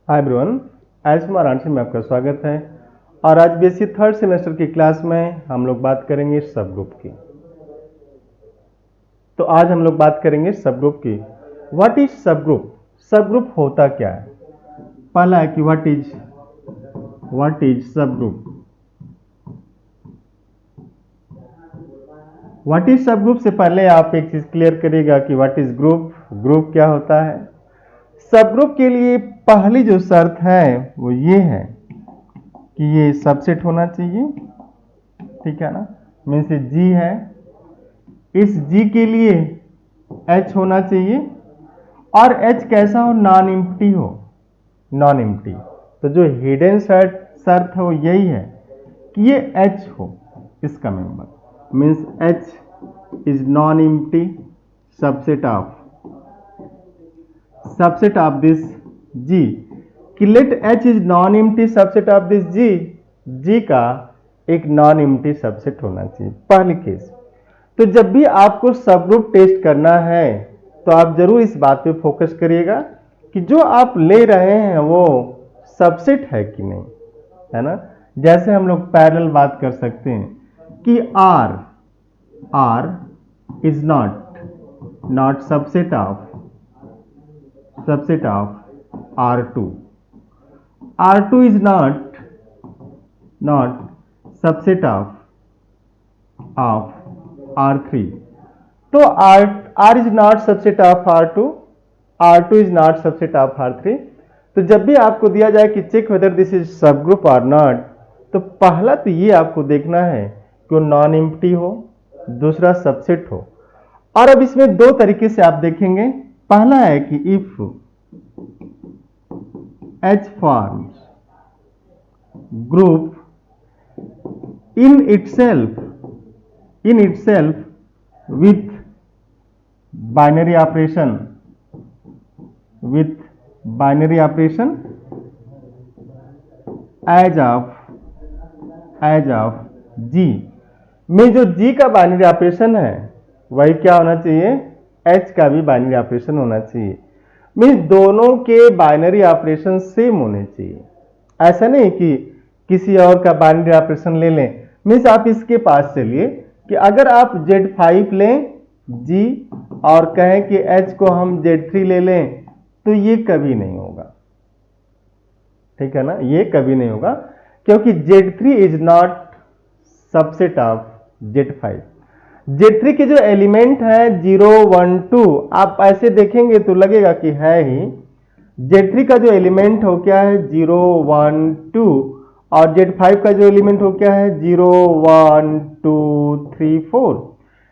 Hi everyone, as Varanasi में आपका स्वागत है। और आज बीएससी थर्ड सेमेस्टर की क्लास में हम लोग बात करेंगे सब ग्रुप की। तो आज हम लोग बात करेंगे सब ग्रुप की। व्हाट इज सब ग्रुप? सब ग्रुप होता क्या है? पहला है कि व्हाट इज सब ग्रुप। व्हाट इज सब ग्रुप से पहले आप एक चीज क्लियर करिएगा कि व्हाट इज ग्रुप, ग्रुप क्या होता है। सब ग्रुप के लिए पहली जो शर्त है वो ये है कि ये सबसेट होना चाहिए, ठीक है ना। मीन्स जी है, इस जी के लिए एच होना चाहिए और एच कैसा हो? नॉन एम्प्टी हो, नॉन एम्प्टी। तो जो हिडन शर्त है वो यही है कि ये एच हो इसका member. Means H is non empty subset of this G. कि let H is non empty subset of this G, G का एक नॉन एम्प्टी सबसेट होना चाहिए, पहली केस। तो जब भी आपको सब ग्रुप टेस्ट करना है तो आप जरूर इस बात पे फोकस करिएगा कि जो आप ले रहे हैं वो सबसेट है कि नहीं, है ना। जैसे हम लोग पैरेलल बात कर सकते हैं कि R is not subset of R2 is not subset of R3। तो R is not subset of R2 is not subset of R3। तो जब भी आपको दिया जाए कि check whether this is subgroup और नॉट, तो पहला तो ये आपको देखना है कि वो नॉन एम्प्टी हो, दूसरा सबसेट हो। और अब इसमें दो तरीके से आप देखेंगे। पहला है कि if H forms group in itself with binary operation as of G में जो G का बाइनरी ऑपरेशन है वही क्या होना चाहिए? H का भी बाइनरी ऑपरेशन होना चाहिए। मीन्स दोनों के बाइनरी ऑपरेशन सेम होने चाहिए। ऐसा नहीं कि किसी और का बाइनरी ऑपरेशन ले लें। मीन्स आप इसके पास चलिए कि अगर आप Z5 लें G और कहें कि H को हम Z3 ले लें तो ये कभी नहीं होगा, ठीक है ना। ये कभी नहीं होगा क्योंकि Z3 is not subset of Z5। Z3 के जो एलिमेंट है 0, 1, 2, आप ऐसे देखेंगे तो लगेगा कि है ही। Z3 का जो एलिमेंट हो क्या है? 0, 1, 2। और Z5 का जो एलिमेंट हो क्या है? 0, 1, 2, 3, 4।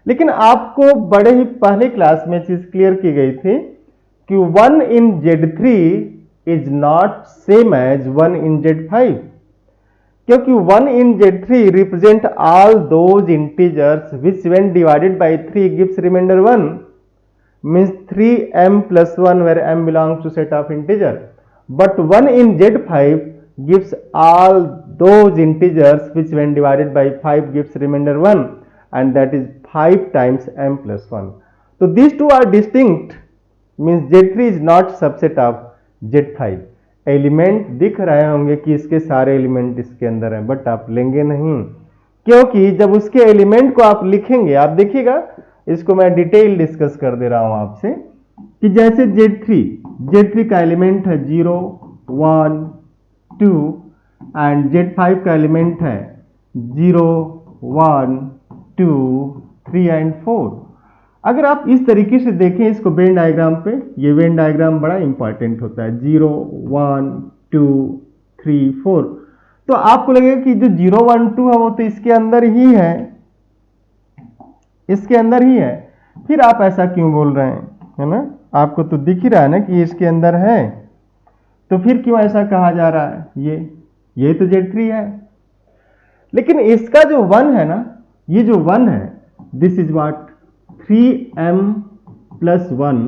लेकिन आपको बड़े ही पहले क्लास में चीज क्लियर की गई थी कि 1 in Z3 is not same as 1 in Z5, क्योंकि 1 in Z3 represent all those integers which when divided by 3 gives remainder 1, means 3m plus 1 where m belongs to set of integer. But 1 in Z5 gives all those integers which when divided by 5 gives remainder 1, and that is 5 times m plus 1. So these two are distinct, means Z3 is not subset of Z5। Element दिख रहे होंगे कि इसके सारे element इसके अंदर हैं, but आप लेंगे नहीं, क्योंकि जब उसके एलिमेंट को आप लिखेंगे, आप देखिएगा, इसको मैं डिटेल डिस्कस कर दे रहा हूं आपसे कि जैसे Z3 का एलिमेंट है 0, 1, 2 एंड Z5 का एलिमेंट है 0, 1, 2, 3 एंड 4। अगर आप इस तरीके से देखें इसको वेन डायग्राम पे, ये वेन डायग्राम बड़ा इंपॉर्टेंट होता है। 0, 1, 2, 3, 4। तो आपको लगेगा कि जो 0, 1, 2 है वो तो इसके अंदर ही है, इसके अंदर ही है। फिर आप ऐसा क्यों बोल रहे हैं, है ना। आपको तो दिख ही रहा है ना कि इसके अंदर है, तो फिर क्यों ऐसा कहा जा रहा है? ये तो Z3 है। लेकिन इसका जो 1 है ना, ये जो 1 है, this is what 3m plus 1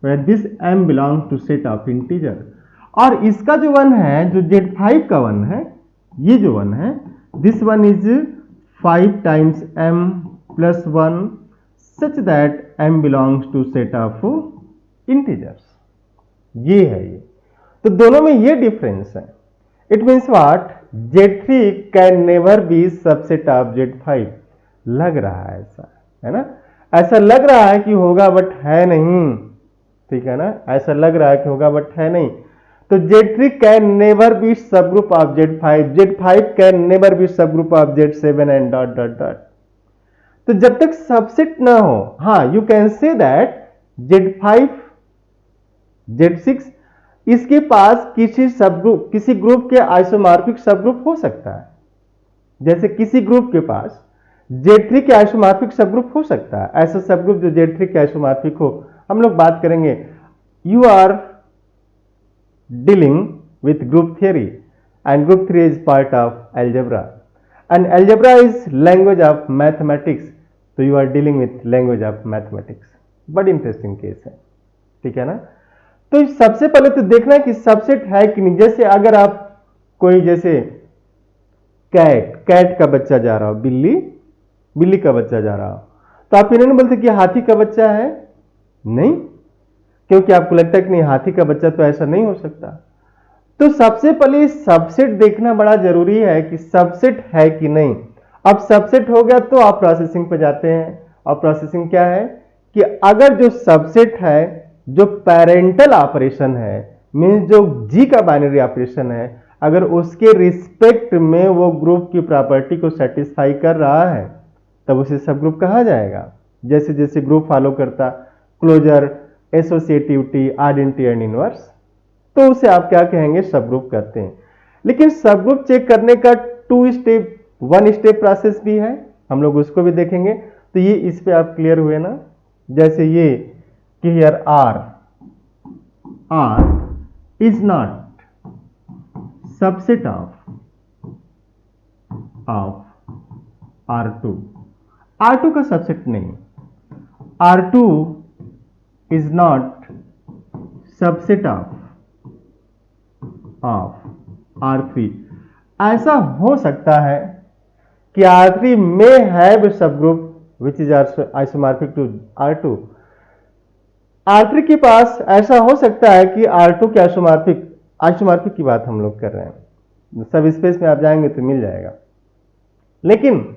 where this m belongs to set of integer। और इसका जो 1 है, जो Z5 का 1 है, ये जो 1 है, this one is 5 times m plus 1 such that m belongs to set of integers। ये है ये। तो दोनों में ये डिफरेंस है। It means what, Z3 can never B subset of Z5। लग रहा है ऐसा, है ना, ऐसा लग रहा है कि होगा बट है नहीं, ठीक है ना, ऐसा लग रहा है कि होगा बट है नहीं। तो Z3 can never be subgroup of Z5, Z5 can never be subgroup of Z7 and dot dot dot. तो जब तक सबसेट ना हो, हाँ, you can say that Z5 Z6 इसके पास किसी ग्रुप के आइसोमॉर्फिक सब ग्रुप हो सकता है। जैसे किसी ग्रुप के पास Z3 के आइसोमॉर्फिक सब ग्रुप हो सकता है, ऐसा सब ग्रुप जो Z3 के आइसोमॉर्फिक हो। हम लोग बात करेंगे, you are dealing with group theory and group theory is part of algebra and algebra is language of mathematics. तो you are dealing with language of mathematics. बड़ी इंटरेस्टिंग केस है, ठीक है ना। तो सबसे पहले तो देखना है कि सबसेट है कि नहीं। जैसे अगर आप कोई, जैसे कैट का बच्चा जा रहा हो, बिल्ली का बच्चा जा रहा हो, तो आप इन्होंने बोलते कि हाथी का बच्चा है, नहीं, क्योंकि आपको लगता है कि नहीं, हाथी का बच्चा तो ऐसा नहीं हो सकता। तो सबसे पहले सबसेट देखना बड़ा जरूरी है कि सबसेट है कि नहीं। अब सबसेट हो गया तो आप प्रोसेसिंग पे जाते हैं, और प्रोसेसिंग क्या है कि अगर जो सबसेट है, जो पेरेंटल ऑपरेशन है, मीन्स जो जी का बाइनरी ऑपरेशन है, अगर उसके रिस्पेक्ट में वो ग्रुप की प्रॉपर्टी को सेटिस्फाई कर रहा है, तब उसे सब ग्रुप कहा जाएगा। जैसे जैसे ग्रुप फॉलो करता, closure, associativity, identity and inverse, तो उसे आप क्या कहेंगे, सब ग्रुप करते हैं। लेकिन सब ग्रुप चेक करने का 1 स्टेप प्रोसेस भी है, हम लोग उसको भी देखेंगे। तो ये इस पे आप क्लियर हुए ना। जैसे ये कि here R is not subset of R2। R2 का सबसेट नहीं, R2 is not subset of R3। ऐसा हो सकता है कि R3 may have a subgroup which is isomorphic to R2। R3 के पास ऐसा हो सकता है कि R2 के आइसोमॉर्फिक की बात हम लोग कर रहे हैं, सब स्पेस में आप जाएंगे तो मिल जाएगा, लेकिन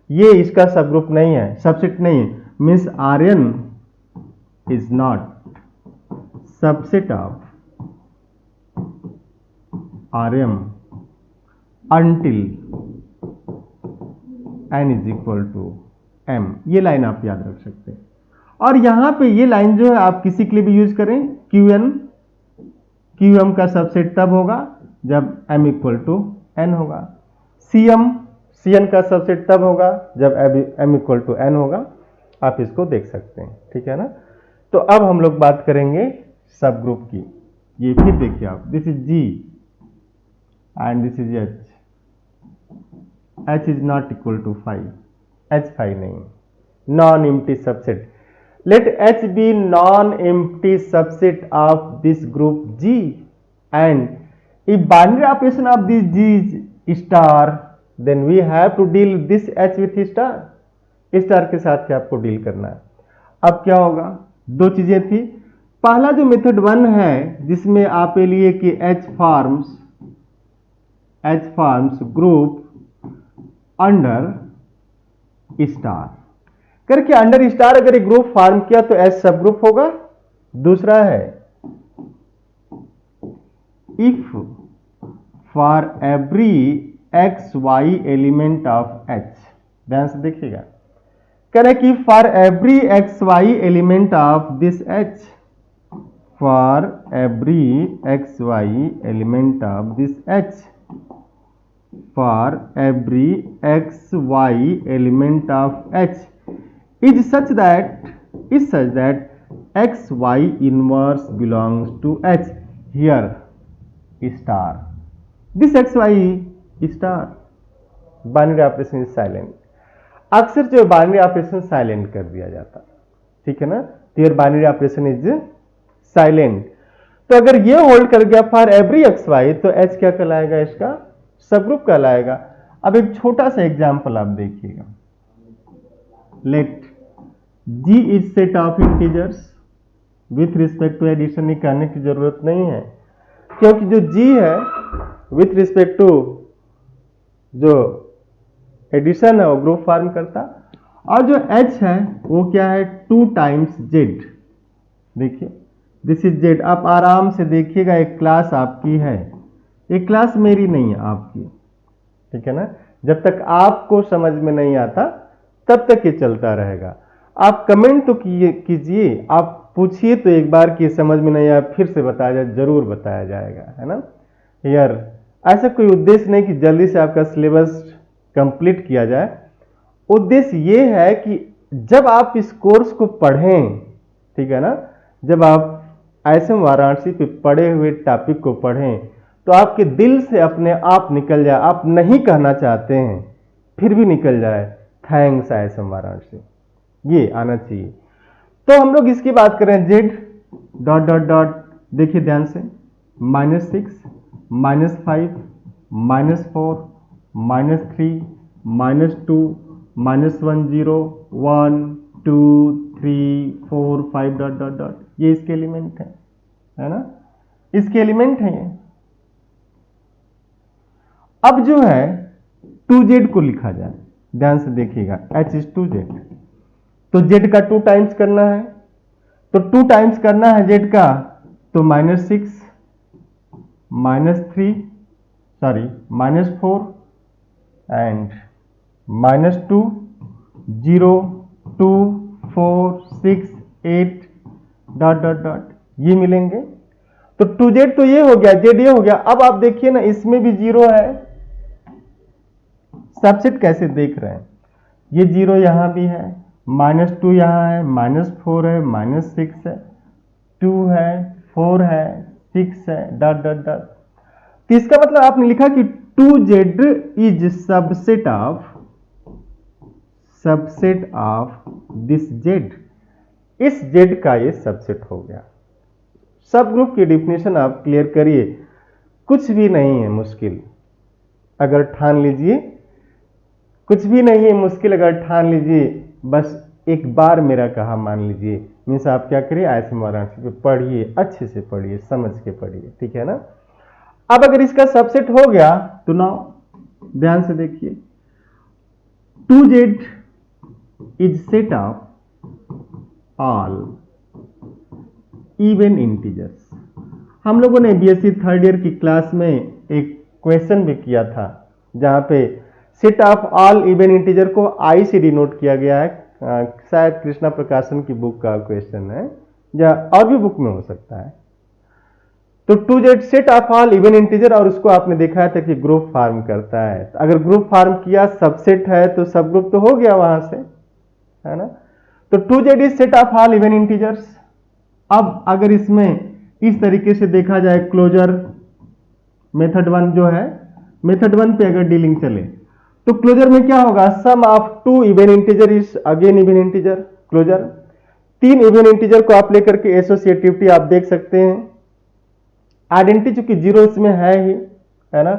ये इसका सब ग्रुप नहीं है, सबसेट नहीं है। Means Rn is not subset of Rm until n is equal to m। ये लाइन आप याद रख सकते हैं। और यहां पे ये लाइन जो है आप किसी के लिए भी यूज करें, QM का सबसेट तब होगा जब m इक्वल टू n होगा। CN का सबसेट तब होगा जब m इक्वल टू n होगा। आप इसको देख सकते हैं, ठीक है ना। तो अब हम लोग बात करेंगे सब ग्रुप की। ये फिर देखिए आप, this is G and this is H is not equal to 5, H 5 नहीं, non empty subset। let H be non empty subset of this group G and if binary operation of this G is star, then we have to deal this H with star। Star के साथ क्या आपको deal करना है। अब क्या होगा, दो चीजें थी। पहला जो मेथड 1 है जिसमें आप लिए कि H forms group under star करके, अंडर स्टार अगर एक ग्रुप फॉर्म किया तो H सब ग्रुप होगा। दूसरा है if for every XY element of H, ध्यान से देखिएगा, कह रहे कि for every XY element of this H, for every XY element of this H, for every XY element of H is such that XY inverse belongs to H। here star, this XY star। Binary operation is silent. अक्सर जो binary operation silent कर दिया जाता, ठीक है ना, तो here binary operation is silent. तो अगर ये होल्ड कर गया फॉर एवरी XY, तो H क्या कहलाएगा, इसका सब ग्रुप कहलाएगा। अब एक छोटा सा एग्जांपल आप देखिएगा, let G is set of integers with respect to addition. करने की जरूरत नहीं है, क्योंकि जो g है विथ रिस्पेक्ट टू जो एडिशन है वो ग्रुप फॉर्म करता, और जो h है वो क्या है 2 टाइम्स z। देखिए दिस इज z। आप आराम से देखिएगा, एक क्लास आपकी है, एक क्लास मेरी नहीं है, आपकी, ठीक है ना। जब तक आपको समझ में नहीं आता तब तक ये चलता रहेगा। आप कमेंट तो कीजिए, आप पूछिए तो एक बार कि समझ में नहीं आया फिर से बताया जाए, जरूर बताया जाएगा, है ना यार। ऐसा कोई उद्देश्य नहीं कि जल्दी से आपका सिलेबस कंप्लीट किया जाए। उद्देश्य ये है कि जब आप इस कोर्स को पढ़ें, ठीक है ना, जब आप ISM वाराणसी पे पढ़े हुए टॉपिक को पढ़ें तो आपके दिल से अपने आप निकल जाए, आप नहीं कहना चाहते हैं फिर भी निकल जाए थैंक्स ISM वाराणसी, ये आना चाहिए। तो हम लोग इसकी बात करें z डॉट डॉट डॉट, देखिए ध्यान से, -6 -5 -4 -3 -2 -1 0 1 2 3 4 5 डॉट डॉट डॉट, ये इसके एलिमेंट है ना, इसके एलिमेंट हैं ये। अब जो है 2z को लिखा जाए, ध्यान से देखिएगा, h इज 2z, तो z का 2 टाइम्स करना है, तो 2 टाइम्स करना है z का, तो -6 -3 sorry -4 and -2 0 2 4 6 8 dot dot dot, ये मिलेंगे। तो 2z तो ये हो गया, z ये हो गया। अब आप देखिए ना, इसमें भी 0 है, सबसेट कैसे देख रहे हैं, ये 0 यहां भी है, -2 यहां है, -4 है, -6 है, 2 है, 4 है, 6 है, डॉट डॉट डॉट। तो इसका मतलब आपने लिखा कि 2z is subset of this z, इस z का ये सबसेट हो गया। सब ग्रुप की डिफिनेशन आप क्लियर करिए, कुछ भी नहीं है मुश्किल अगर ठान लीजिए, कुछ भी नहीं है मुश्किल अगर ठान लीजिए, बस एक बार मेरा कहा मान लीजिए। मीन्स आप क्या करिए, ISM वाराणसी पे पढ़िए, अच्छे से पढ़िए, समझ के पढ़िए, ठीक है ना। अब अगर इसका सबसेट हो गया तो नाउ ध्यान से देखिए, 2z is set of all even integers. हम लोगों ने BSc थर्ड ईयर की क्लास में एक क्वेश्चन भी किया था जहां पे set of all even integer को I से डिनोट किया गया है, शायद कृष्णा प्रकाशन की बुक का क्वेश्चन है या और भी बुक में हो सकता है। तो 2z set of all even integer, और उसको आपने देखा था कि ग्रुप फॉर्म करता है। तो अगर ग्रुप फॉर्म किया, सबसेट है तो सब ग्रुप तो हो गया वहां से, है ना। तो 2z is set of all even integers. अब अगर इसमें इस तरीके से देखा जाए, क्लोजर मेथड 1 जो है, मेथड 1 पे अगर डीलिंग चले तो क्लोजर में क्या होगा, sum of 2 even integer is again even integer. Closure 3 even integer को आप लेकर के एसोसिएटिविटी आप देख सकते हैं। आइडेंटिटी चूंकि 0 इसमें है ही, है ना।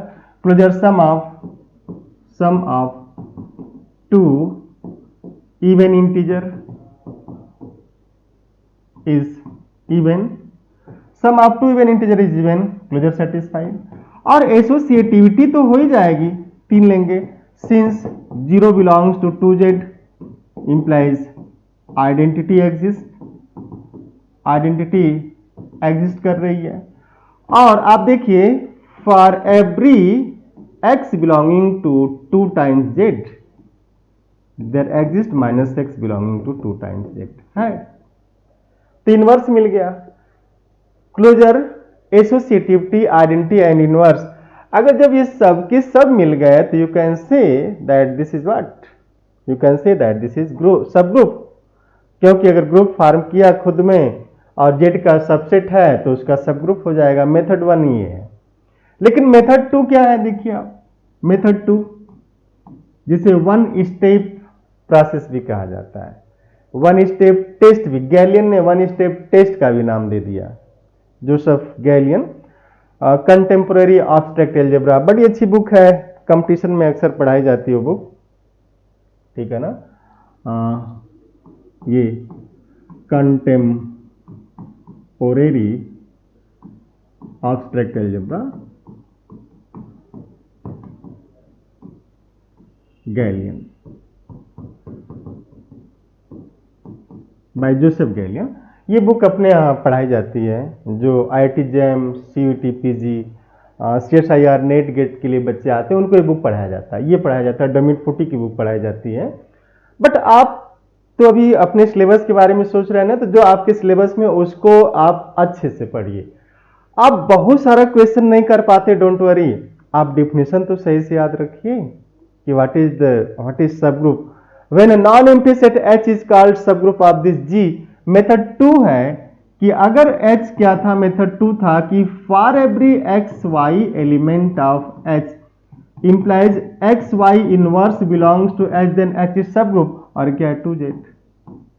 Closure sum of 2 even integer is even, sum of 2 even integer is even, closure satisfied. और एसोसिएटिविटी तो हो ही जाएगी, 3 लेंगे, since 0 belongs to 2z implies identity exist, identity exist कर रही है। और आप देखिए, for every x belonging to 2 times z there exist -x belonging to 2 times z है, तो इनवर्स मिल गया। Closure, associativity, identity and inverse, अगर जब ये सब के सब मिल गए तो you can say that this is what, you can say that this is group, सब ग्रुप। क्योंकि अगर ग्रुप फॉर्म किया खुद में और z का सबसेट है तो उसका सब ग्रुप हो जाएगा। मेथड 1 ये है। लेकिन मेथड 2 क्या है, देखिए आप, मेथड 2 जिसे 1 स्टेप प्रोसेस भी कहा जाता है, 1 स्टेप टेस्ट भी, गैलियन ने 1 स्टेप टेस्ट का भी नाम दे दिया, Joseph galleon, contemporary abstract algebra. बड़ी अच्छी बुक है, कंपटीशन में अक्सर पढ़ाई जाती है वो बुक, ठीक है ना। ये contemporary abstract algebra, Gallian, by Joseph Gallian. ये बुक अपने यहाँ पढ़ाई जाती है, जो IIT JAM, CUT PG, CSIR NET GATE के लिए बच्चे आते हैं उनको ये बुक पढ़ाया जाता है। ये पढ़ाया जाता है, डमिट फुटी की बुक पढ़ाई जाती है। बट आप तो अभी अपने सिलेबस के बारे में सोच रहे हैं ना, तो जो आपके सिलेबस में उसको आप अच्छे से पढ़िए। आप बहुत सारा क्वेश्चन नहीं कर पाते, डोंट वरी, आप डिफिनेशन तो सही से याद रखिए कि what is subgroup. When a non empty set H is called subgroup of this G। Method 2 है कि अगर H क्या था, मेथड 2 था कि for every XY element of H implies XY inverse belongs to H, then H is subgroup. और क्या है 2Z।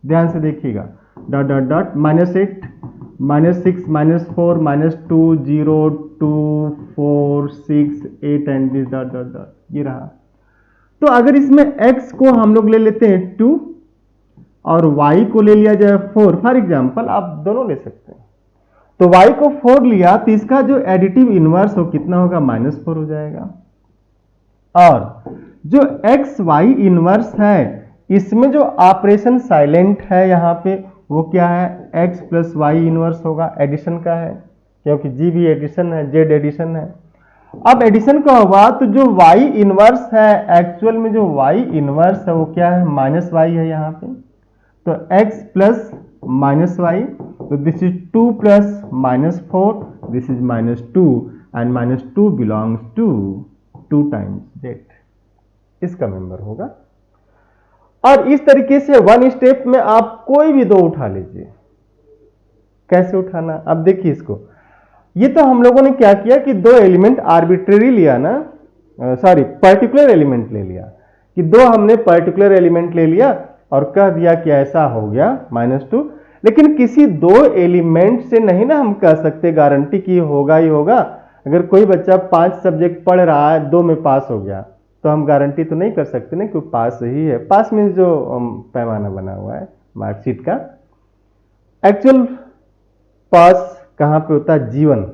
ध्यान से देखिएगा, dot dot dot -8 -6 -4 -2 0 2 4 6 8 and this dot dot dot, ये रहा। तो अगर इसमें x को हम लोग ले लेते हैं 2 और y को ले लिया जाए 4, फॉर एग्जाम्पल, आप दोनों ले सकते हैं। तो y को 4 लिया तो इसका जो एडिटिव इनवर्स हो कितना होगा, -4 हो जाएगा। और जो एक्स वाई इनवर्स है, इसमें जो ऑपरेशन साइलेंट है यहां पे, वो क्या है, x प्लस वाई इनवर्स होगा, एडिशन का है, क्योंकि g भी एडिशन है, z एडिशन है। अब एडिशन का हुआ तो जो y इनवर्स है, एक्चुअल में जो y इनवर्स है वो क्या है, -y है यहाँ पे। तो x प्लस -y, तो this is 2 plus -4, this is -2 and -2 belongs to 2 times z, इसका मेंबर होगा। और इस तरीके से वन स्टेप में आप कोई भी दो उठा लीजिए। कैसे उठाना, अब देखिए इसको। ये तो हम लोगों ने क्या किया कि दो एलिमेंट आर्बिट्रेरी लिया ना, सॉरी पर्टिकुलर एलिमेंट ले लिया, कि दो हमने पर्टिकुलर एलिमेंट ले लिया और कह दिया कि ऐसा हो गया -2। लेकिन किसी दो एलिमेंट से नहीं ना हम कह सकते गारंटी कि होगा ही होगा। अगर कोई बच्चा 5 सब्जेक्ट पढ़ रहा है, 2 में पास हो गया, तो हम गारंटी तो नहीं कर सकते ना कि पास ही है। पास में जो पैमाना बना हुआ है मार्कशीट का, एक्चुअल पास कहां पे होता है, जीवन।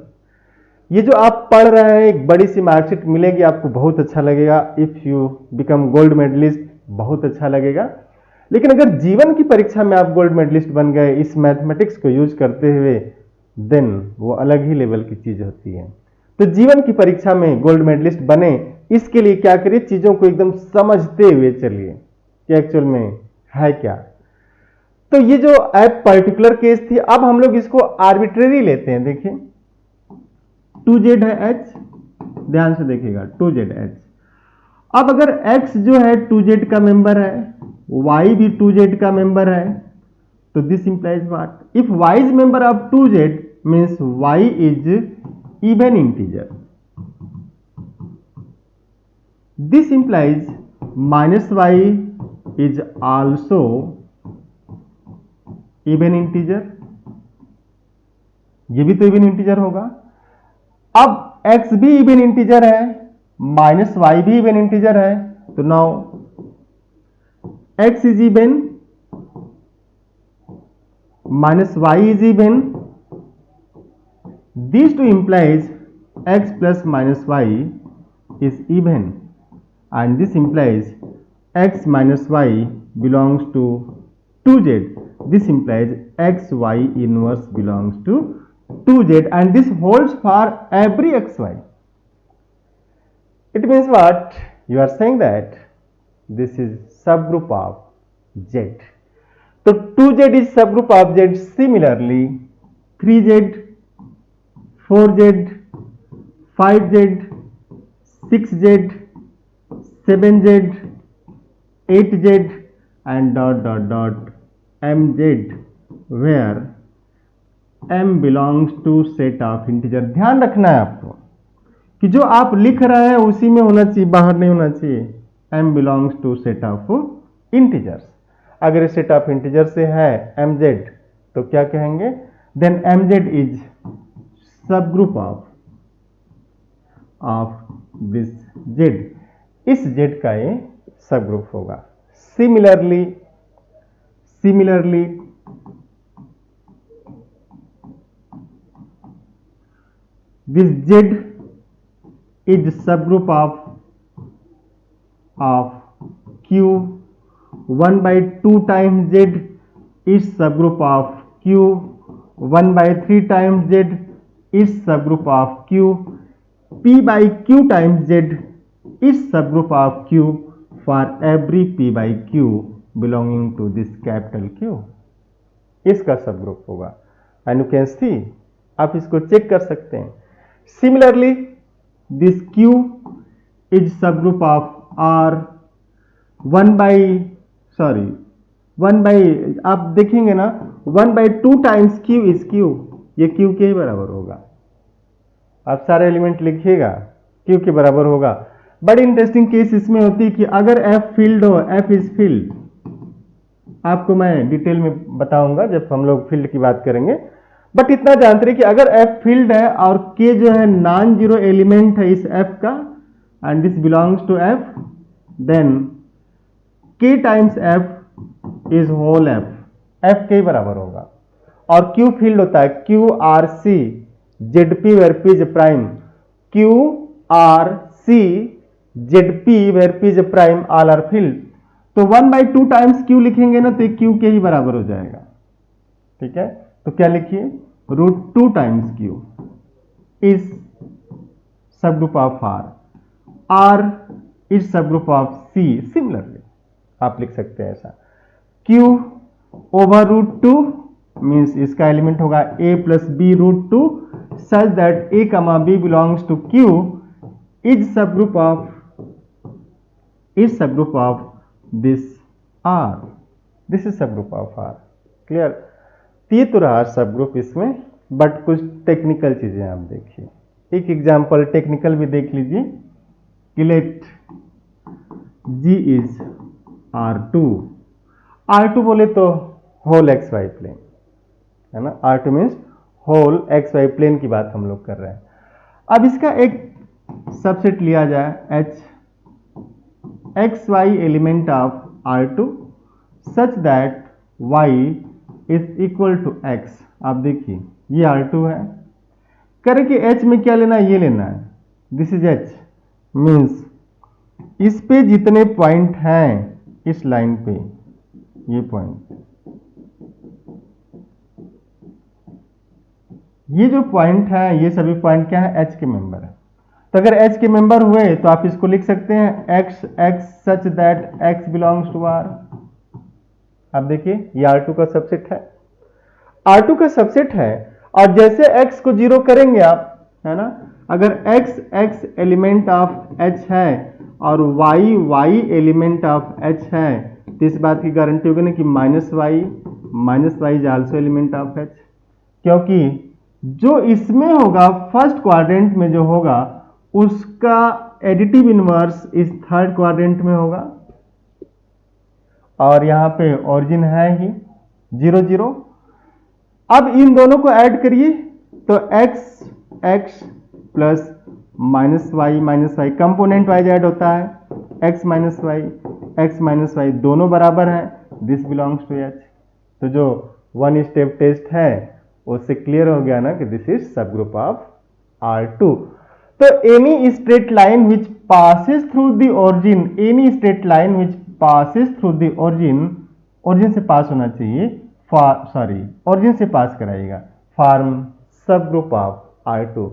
ये जो आप पढ़ रहे हैं, एक बड़ी सी मार्कशीट मिलेगी आपको, बहुत अच्छा लगेगा। If you become gold medallist, बहुत अच्छा लगेगा। लेकिन अगर जीवन की परीक्षा में आप गोल्ड मेडलिस्ट बन गए इस मैथमेटिक्स को यूज करते हुए, देन वो अलग ही लेवल की चीज होती है। तो जीवन की परीक्षा में गोल्ड मेडलिस्ट बने, इसके लिए क्या करिए, चीजों को एकदम समझते हुए चलिए कि एक्चुअल में है क्या। तो ये जो एप पर्टिकुलर केस थी, अब हम लोग इसको आर्बिट्रेरी लेते हैं। देखिए 2z है h, ध्यान से देखिएगा 2z h। अब अगर x जो है 2z का मेंबर है, y भी 2z का मेंबर है, तो this implies what, if y is member of 2z means y is even integer. This implies -y is also even integer, ये भी तो इवन इंटीजर होगा। अब x भी इवन इंटीजर है, -y भी इवन इंटीजर है, तो now x is even, -y is even, these two implies x plus -y is even, and this implies x minus y belongs to 2z. This implies x y inverse belongs to 2z, and this holds for every xy. It means what? You are saying that this is subgroup of z. So 2z is subgroup of z. Similarly 3z, 4z, 5z, 6z, 7z, 8z and dot dot dot mz, where m belongs to set of integer। ध्यान रखना है आपको कि जो आप लिख रहे हैं उसी में होना चाहिए, बाहर नहीं होना चाहिए। m belongs to set of integers। अगर सेट ऑफ इंटीजर से है mz, तो क्या कहेंगे, then mz is subgroup of this z। इस z का ये सब ग्रुप होगा। Similarly this Z is subgroup of Q, 1 by 2 times Z is subgroup of Q, 1 by 3 times Z is subgroup of Q, P by Q times Z is subgroup of Q for every P by Q belonging to this capital Q. इसका subgroup होगा and you can see, आप इसको check कर सकते हैं. Similarly this Q is subgroup of R, 1 by आप देखेंगे ना 1 by 2 times Q is Q, ये Q के ही बराबर होगा. आप सारे एलिमेंट लिखिएगा, Q के बराबर होगा. बड़ी इंटरेस्टिंग केस इसमें होती है कि अगर F फील्ड हो, F इज फील्ड, आपको मैं डिटेल में बताऊंगा जब हम लोग फील्ड की बात करेंगे. बट इतना जानते रहिए कि अगर F फील्ड है और K जो है नॉन जीरो एलिमेंट है इस F का and this belongs to F, then K times F is whole F, F के ही बराबर होगा. और Q फील्ड होता है QRC ZP where P is prime, QRC ZP where P is prime, all are field. तो 1 by 2 times Q लिखेंगे ना तो Q के ही बराबर हो जाएगा. ठीक है, तो क्या लिखिए, √2 times Q is subgroup of R, R is subgroup of C. Similarly आप लिख सकते हैं ऐसा, Q ओवर √2 मीन्स इसका एलिमेंट होगा A plus B √2 such that A comma B belongs to Q is subgroup of this R, this is subgroup of R. Clear. ये तो रहा सबग्रुप इसमें, बट कुछ टेक्निकल चीजें आप देखिए. एक एग्जांपल टेक्निकल भी देख लीजिए कि late G is R2. R2 बोले तो होल एक्स वाई प्लेन है ना, R2 means whole X Y plane की बात हम लोग कर रहे हैं. अब इसका एक सबसेट लिया जाए H XY element of R2 such that Y is equal to X. आप देखिए ये R2 है, करें कि H में क्या लेना है, ये लेना है, दिस इज H मीन्स इस पे जितने पॉइंट हैं इस लाइन पे, ये पॉइंट, ये जो पॉइंट है ये सभी पॉइंट क्या है, H के मेंबर है. तो अगर H के मेंबर हुए तो आप इसको लिख सकते हैं X such that X belongs to R. आप देखिए ये R2 का सबसेट है, R2 का सबसेट है. और जैसे X को जीरो करेंगे आप, है ना, अगर X एलिमेंट ऑफ H है और Y एलिमेंट ऑफ H है तो इस बात की गारंटी होगी ना कि -y is also element of H. क्योंकि जो इसमें होगा फर्स्ट क्वाड्रेंट में जो होगा उसका एडिटिव इनवर्स इस थर्ड क्वाड्रेंट में होगा. और यहां पे ओरिजिन है ही 0 0. अब इन दोनों को ऐड करिए तो x plus -y component wise add होता है, x माइनस वाई दोनों बराबर है, दिस बिलोंग्स टू H. तो जो वन स्टेप टेस्ट है उससे क्लियर हो गया ना कि this is subgroup of R2. तो any straight line which passes through the origin, any straight line which passes through the origin से पास होना चाहिए, ओरिजिन से पास कराइएगा, फॉर्म सबग्रुप ऑफ R2.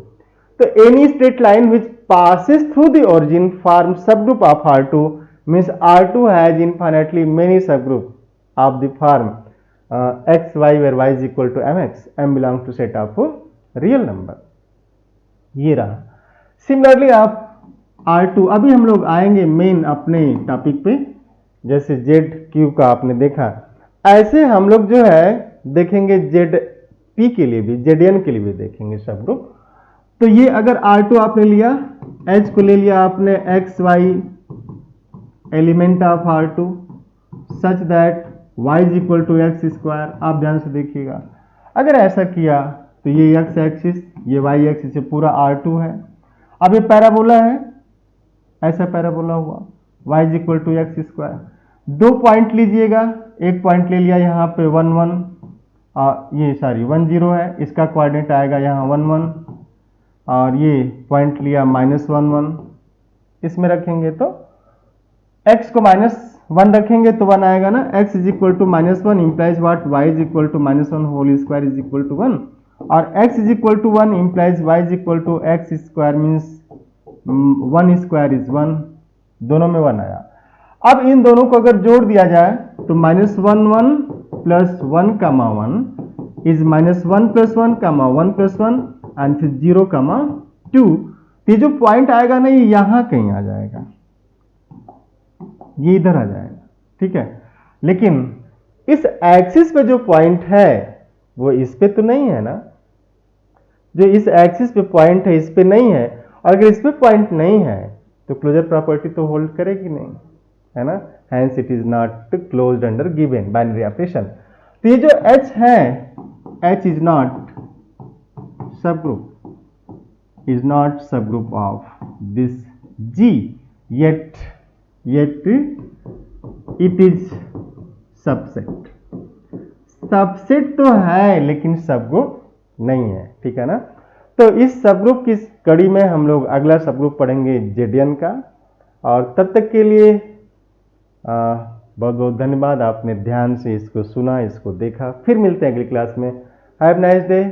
तो any straight line which passes through the origin form subgroup of R2 means R2 has infinitely many subgroup of the form x y where y is equal to mx, m belongs to set of real number. ये रहा. Similarly आप R2, अभी हम लोग आएंगे main अपने topic पे, जैसे जेड क्यू का आपने देखा, ऐसे हम लोग जो है देखेंगे जेड पी के लिए भी, जेडएन के लिए भी देखेंगे सब ग्रुप. तो ये अगर R2 आपने लिया, H को ले लिया आपने X Y element of R2 such that y is equal to X square. आप ध्यान से देखिएगा, अगर ऐसा किया तो ये x एक्सिस, ये y एक्सिस, ये पूरा R2 है. अब ये पैराबोला है, ऐसा पैराबोला हुआ, y is equal to X square. दो पॉइंट लीजिएगा, एक पॉइंट ले लिया यहाँ पे 1 1 10 है, इसका कोऑर्डिनेट आएगा यहाँ 1 1. और ये पॉइंट लिया -1 1, इसमें रखेंगे तो x को -1 रखेंगे तो 1 आएगा ना। x is equal to -1 implies what, y is equal to -1 whole square is equal to 1, और x is equal to 1 implies y is equal to x square means 1 square is 1, दोनों में 1 आया। अब इन दोनों को अगर जोड़ दिया जाए तो -1 1 plus 1 comma 1 is -1 plus 1 comma 1 plus 1 and फिर 0 कामा 2। ये जो पॉइंट आएगा ना ये यहां कहीं आ जाएगा, ये इधर आ जाएगा, ठीक है। लेकिन इस एक्सिस पे जो पॉइंट है वो इस पे तो नहीं है ना, जो इस एक्सिस पे पॉइंट है इस पे नहीं है, और अगर इस पे पॉइंट नहीं है तो क्लोजर प्रॉपर्टी तो होल्ड करेगी नहीं, है ना। Hence it is not closed under given binary operation. तो ये जो H है, H is not subgroup of this G, yet it is subset। Subset तो है लेकिन सबग्रुप नहीं है, ठीक है ना। तो इस सबग्रुप की कड़ी में हम लोग अगला सबग्रुप पढ़ेंगे जेडियन का, और तब तक के लिए बहुत बहुत धन्यवाद, आपने ध्यान से इसको सुना, इसको देखा। फिर मिलते हैं अगली क्लास में। Have nice day,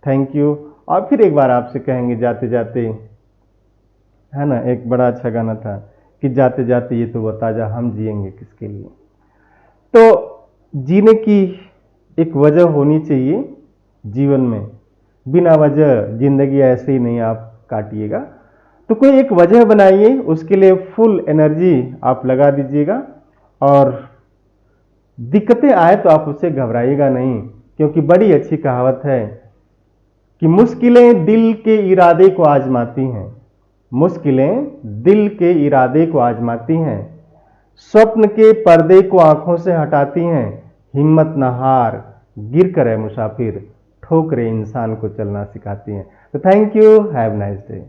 thank you. और फिर एक बार आपसे कहेंगे जाते जाते, है ना, एक बड़ा अच्छा गाना था कि जाते जाते ये तो बता जा हम जिएंगे किसके लिए। तो जीने की एक वजह होनी चाहिए जीवन में, बिना वजह जिंदगी ऐसे ही नहीं आप काटिएगा। तो कोई एक वजह बनाइए, उसके लिए फुल एनर्जी आप लगा दीजिएगा, और दिक्कतें आए तो आप उससे घबराइएगा नहीं, क्योंकि बड़ी अच्छी कहावत है कि मुश्किलें दिल के इरादे को आजमाती हैं, मुश्किलें दिल के इरादे को आजमाती हैं, स्वप्न के पर्दे को आंखों से हटाती हैं, हिम्मत न हार, गिर कर है मुसाफिर, ठोकरें इंसान को चलना सिखाती हैं। तो thank you, have nice day.